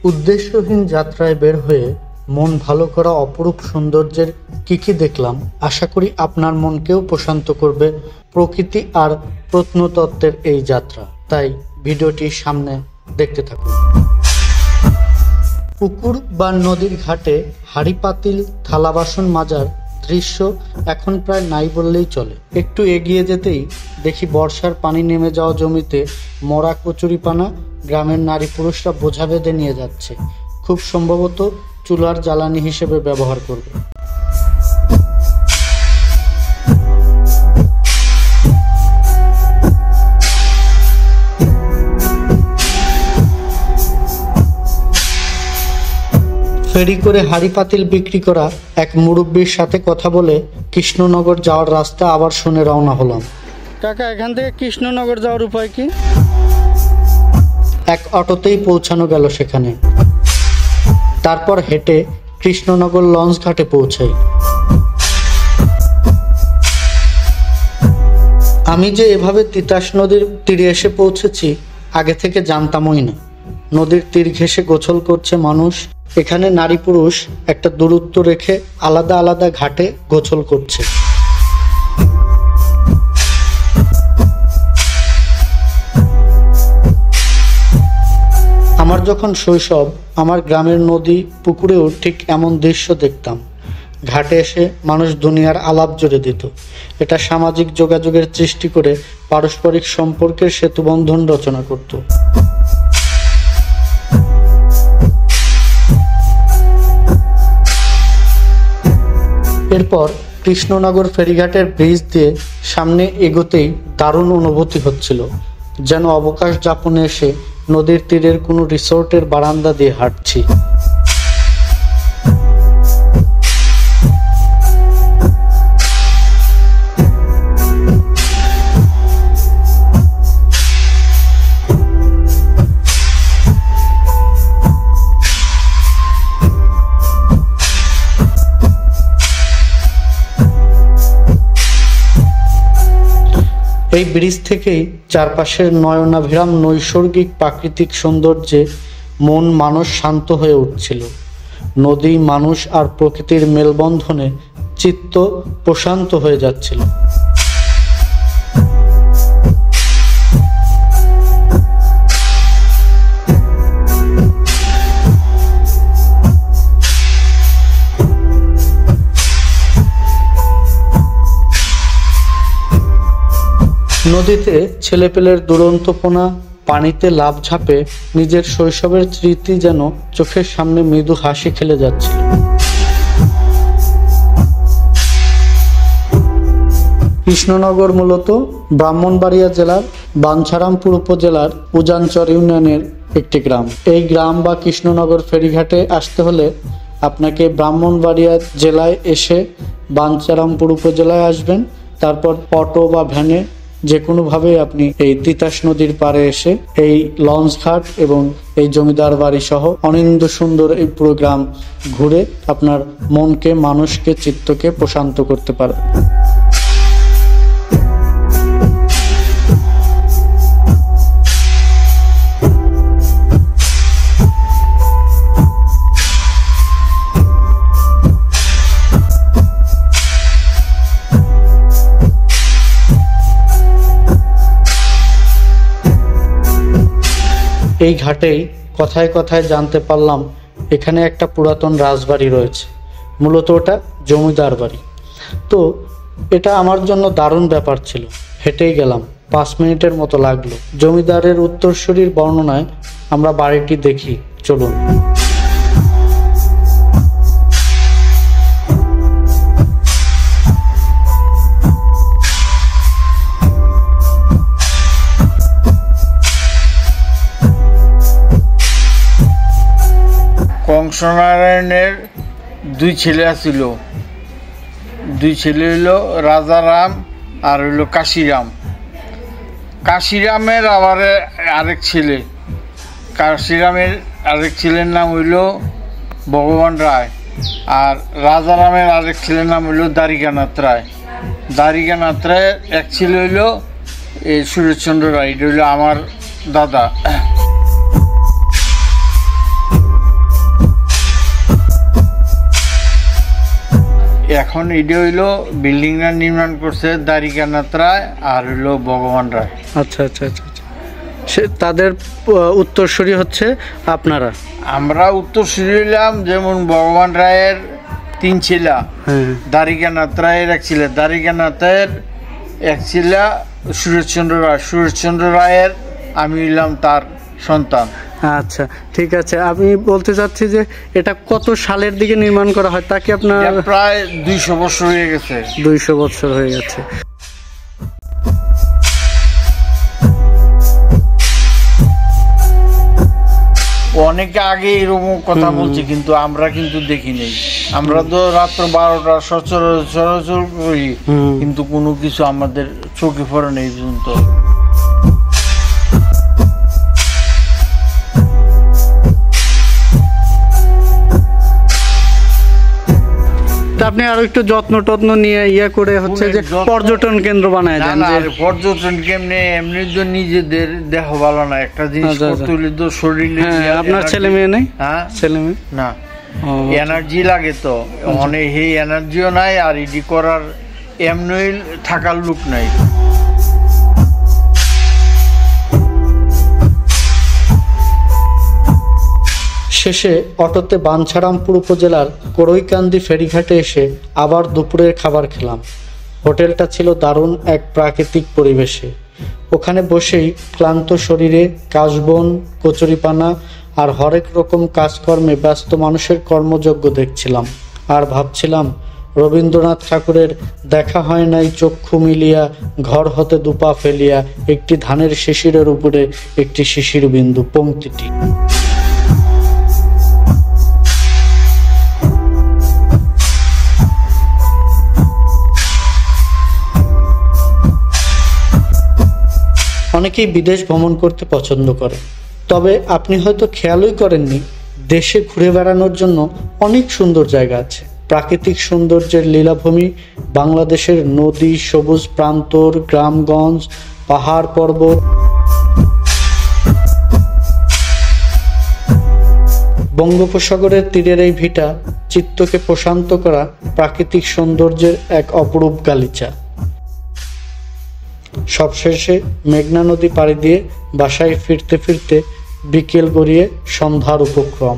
উদ্দেশ্যহীন যাত্রায় বের হয়ে মন ভালো করা অপরূপ সৌন্দর্যের কি দেখলাম, আশা করি আপনার মনকেও প্রশান্ত করবে প্রকৃতি আর প্রত্নতত্ত্বের এই যাত্রা। তাই ভিডিওটি সামনে দেখতে থাকুন। পুকুর বা নদীর ঘাটে হাঁড়ি পাতিল থালা বাসন মাজার দৃশ্য এখন প্রায় নাই বললেই চলে। একটু এগিয়ে যেতেই দেখি বর্ষার পানি নেমে যাওয়া জমিতে মরা কচুরিপানা গ্রামের নারী পুরুষরা বোঝা বেঁধে নিয়ে যাচ্ছে, খুব সম্ভবত চুলার জ্বালানি হিসেবে ব্যবহার করবে। ফেরি করে হাঁড়ি পাতিল বিক্রি করা এক মুরব্বির সাথে কথা বলে কৃষ্ণনগর যাওয়ার রাস্তা আবার শুনে রওনা হলাম। কাকা, এখান থেকে কৃষ্ণনগর যাওয়ার উপায় কি? এক অটোতেই পৌঁছানো গেল সেখানে। তারপর হেঁটে কৃষ্ণনগর লঞ্চ ঘাটে পৌঁছাই। আমি যে এভাবে তিতাস নদীর তীরে এসে পৌঁছেছি আগে থেকে জানতামই না। নদীর তীর ঘেঁষে গোসল করছে মানুষ। এখানে নারী পুরুষ একটা দূরত্ব রেখে আলাদা আলাদা ঘাটে গোসল করছে। আমার যখন শৈশব, আমার গ্রামের নদী পুকুরেও ঠিক এমন দৃশ্য দেখতাম। ঘাটে এসে মানুষ দুনিয়ার আলাপ জুড়ে দিত। এটা সামাজিক যোগাযোগের সৃষ্টি করে পারস্পরিক সম্পর্কের সেতুবন্ধন রচনা করত। এরপর কৃষ্ণনগর ফেরিঘাটের ব্রিজ দিয়ে সামনে এগোতেই দারুণ অনুভূতি হচ্ছিল, যেন অবকাশ যাপনে এসে নদীর তীরের কোনো রিসোর্টের বারান্দা দিয়ে হাঁটছি। এই ব্রিজ থেকেই চারপাশের নয়নাভিরাম নৈসর্গিক প্রাকৃতিক সৌন্দর্যে মন মানুষ শান্ত হয়ে উঠছিল। নদী, মানুষ আর প্রকৃতির মেলবন্ধনে চিত্ত প্রশান্ত হয়ে যাচ্ছিল। নদীতে ছেলেপেলের দুরন্তপনা, পানিতে লাফ ঝাঁপে নিজের শৈশবের স্মৃতি যেন চোখের সামনে মৃদু হাসি খেলে যাচ্ছিল। কৃষ্ণনগর মূলত ব্রাহ্মণবাড়িয়া জেলার বাঞ্ছারামপুর উপজেলার উজানচর ইউনিয়নের একটি গ্রাম। এই গ্রাম বা কৃষ্ণনগর ফেরিঘাটে আসতে হলে আপনাকে ব্রাহ্মণবাড়িয়া জেলায় এসে বাঞ্ছারামপুর উপজেলায় আসবেন। তারপর অটো বা ভ্যানে যে কোনোভাবে আপনি এই তিতাস নদীর পাড়ে এসে এই লঞ্চ ঘাট এবং এই জমিদার বাড়ি সহ অনিন্দ সুন্দর এই পুরো গ্রাম ঘুরে আপনার মনকে, মানুষকে, চিত্তকে প্রশান্ত করতে পারবেন। এই ঘাটেই কথায় কথায় জানতে পারলাম এখানে একটা পুরাতন রাজবাড়ি রয়েছে, মূলত ওটা জমিদার বাড়ি। তো এটা আমার জন্য দারুণ ব্যাপার ছিল। হেঁটেই গেলাম, 5 মিনিটের মতো লাগলো। জমিদারের উত্তরসূরির বর্ণনায় আমরা বাড়িটি দেখি, চলুন। কংসনারায়ণের 2 ছেলে ছিল। 2 ছেলে হইল রাজারাম আর হইল কাশিরাম। কাশিরামের আবার আরেক ছেলে, কাশিরামের আরেক ছেলের নাম হইল ভগবান রায়, আর রাজারামের আরেক ছেলের নাম হইল দ্বারিকানাথ রায়। দ্বারিকানাথ রায়ের এক ছেলে হইল এই সুরেশচন্দ্র রায়, এটা হইল আমার দাদা। এখন এটা হইলো বিল্ডিংটা নির্মাণ করছে দ্বারিকানাথ রায় আর হইলো ভগবান রায়। আচ্ছা আচ্ছা আচ্ছা আচ্ছা। সে তাদের উত্তরসূরি হচ্ছে আপনারা? আমরা উত্তরসূরি হইলাম, যেমন ভগবান রায়ের 3 ছেলে, হ্যাঁ। দ্বারিকানাথ রায়ের 1 ছেলে, দ্বারিকানাথের 1 ছেলে সুরেশচন্দ্র রায়, সুরেশচন্দ্র রায়ের আমি হইলাম তার সন্তান। আচ্ছা ঠিক আছে, আমি বলতে চাচ্ছি যে এটা কত সালের দিকে নির্মাণ করা হয় তা কি আপনার? এটা প্রায় 200 বছর হয়ে গেছে। 200 বছর হয়ে গেছে। অনেকে আগে এরকম কথা বলছে, কিন্তু আমরা কিন্তু দেখি নেই। আমরা তো রাত্র 12টা সচরাচর করি, কিন্তু কোনো কিছু আমাদের চোখে পড়ে নেই পর্যন্ত। আপনি আরো একটু যত্ন টত্ন নিয়ে ইয়া করে হচ্ছে যে পর্যটন কেন্দ্র বানায় দেন। পর্যটন কেমনে, এমনি তো নিজেদের দেহ ভালো না, একটা জিনিস করতে হলে তো শরীরে। আপনার ছেলে মেয়ে নেই? হ্যাঁ, ছেলে মেয়ে না, এনার্জি লাগে তো অনেক, এই এনার্জিও নাই আর ইডি করার এমনি থাকার লোক নাই। শেষে অটোতে বাঞ্ছারামপুর উপজেলার করইকান্দি ফেরিঘাটে এসে আবার দুপুরের খাবার খেলাম। হোটেলটা ছিল দারুণ এক প্রাকৃতিক পরিবেশে। ওখানে বসেই ক্লান্ত শরীরে কাশবন, কচুরিপানা আর হরেক রকম কাজকর্মে ব্যস্ত মানুষের কর্মযজ্ঞ দেখছিলাম আর ভাবছিলাম, রবীন্দ্রনাথ ঠাকুরের দেখা হয় নাই চক্ষু মিলিয়া ঘর হতে দুপা ফেলিয়া একটি ধানের শিশিরের উপরে একটি শিশির বিন্দু পংক্তিটি। অনেকেই বিদেশ ভ্রমণ করতে পছন্দ করে, তবে আপনি হয়তো খেয়ালই করেননি দেশে ঘুরে বেড়ানোর জন্য অনেক সুন্দর জায়গা আছে। প্রাকৃতিক সৌন্দর্যের লীলাভূমি বাংলাদেশের নদী, সবুজ প্রান্তর, গ্রামগঞ্জ, পাহাড় পর্বত। বঙ্গোপসাগরের তীরের এই ভিটা চিত্তকে প্রশান্ত করা প্রাকৃতিক সৌন্দর্যের এক অপরূপ গালিচা। সবশেষে মেঘনা নদী পাড়ি দিয়ে বাসায় ফিরতে ফিরতে বিকেল গড়িয়ে সন্ধ্যার উপক্রম।